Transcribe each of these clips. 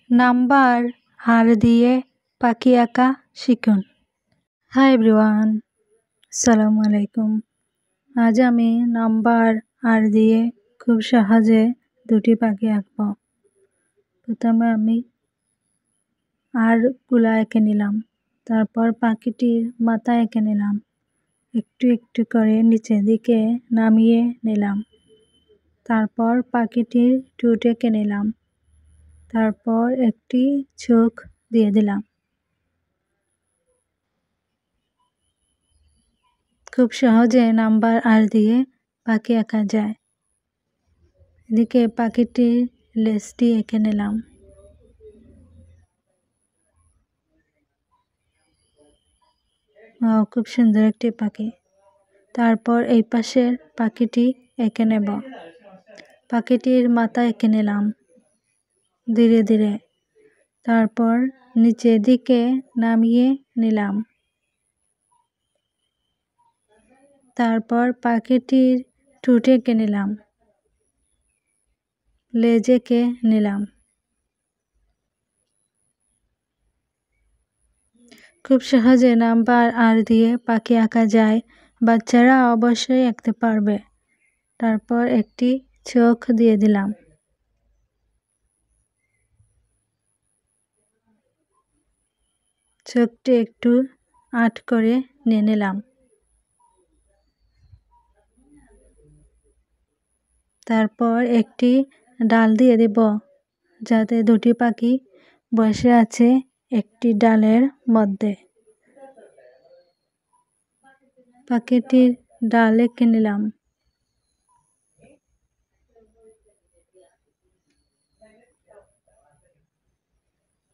Number আর দিয়ে পাখি আঁকা শিখুন। হাই এভরিওয়ান, আসসালামু আলাইকুম। আজ আমি নাম্বার আর দিয়ে খুব সহজে দুটি পাখি আঁকব। প্রথমে আমি আরগুলা এঁকে নিলাম, তারপর পাখিটির মাথা এঁকে নিলাম, একটু একটু করে নিচের দিকে নামিয়ে নিলাম, তারপর পাখিটির ঠোঁট এঁকে নিলাম, তারপর একটি চোখ দিয়ে দিলাম। খুব সহজে নাম্বার আর দিয়ে পাখি আঁকা যায়। এদিকে পাখিটির লেজটি এঁকে নিলাম। খুব সুন্দর একটি পাখি। তারপর এই পাশের পাখিটি এঁকে নেব। পাখিটির মাথা এঁকে নিলাম ধীরে ধীরে, তারপর নিচের দিকে নামিয়ে নিলাম, তারপর পাখিটির ঠোঁট এঁকে নিলাম, লেজ এঁকে নিলাম। খুব সহজে নাম্বার আর দিয়ে পাখি আঁকা যায়, বাচ্চারা অবশ্যই আঁকতে পারবে। তারপর একটি চোখ দিয়ে দিলাম। চোখটি একটু আট করে নিয়ে নিলাম। তারপর একটি ডাল দিয়ে দেব, যাতে দুটি পাখি বসে আছে একটি ডালের মধ্যে। পাখিটির ডাল এঁকে নিলাম।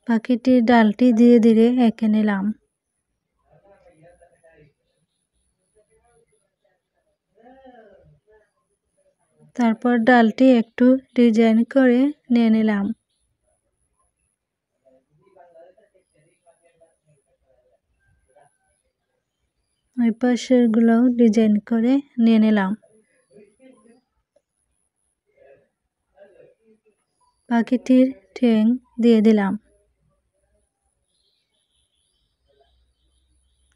পাখিটির ডালটি ধীরে ধীরে এঁকে নিলাম। তারপর ডালটি একটু ডিজাইন করে নিয়ে নিলাম। ওই পাশেরগুলোও ডিজাইন করে নিয়ে নিলাম। পাখিটির ঠ্যাং দিয়ে দিলাম।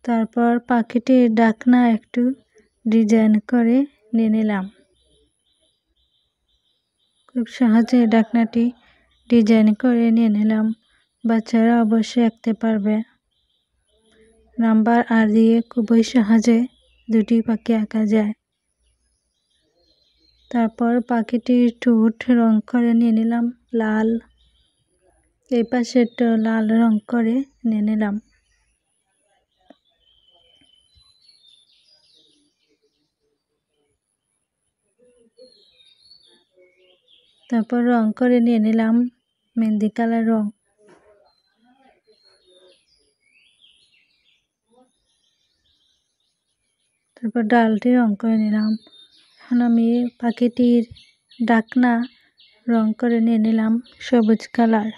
তারপর পাখিটির ডাকনা একটু ডিজাইন করে নিয়ে নিলাম। খুব সহজে ডাকনাটি ডিজাইন করে নিয়ে নিলাম। বাচ্চারা অবশ্যই আঁকতে পারবে। নাম্বার আর দিয়ে খুবই সহজে দুটি পাখি আঁকা যায়। তারপর পাখিটির ঠোঁট রং করে নিয়ে নিলাম লাল। এই পাশেরটা লাল রং করে নিয়ে নিলাম। তারপর রং করে নিয়ে নিলাম মেহেন্দি কালার রং। তারপর ডালটি রং করে নিলাম। এখন আমি পাখিটির ডাকনা রং করে নিয়ে নিলাম সবুজ কালার।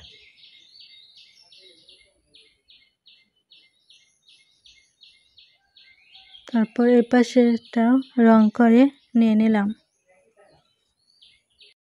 তারপর এই পাশেরটাও রং করে নিয়ে নিলাম।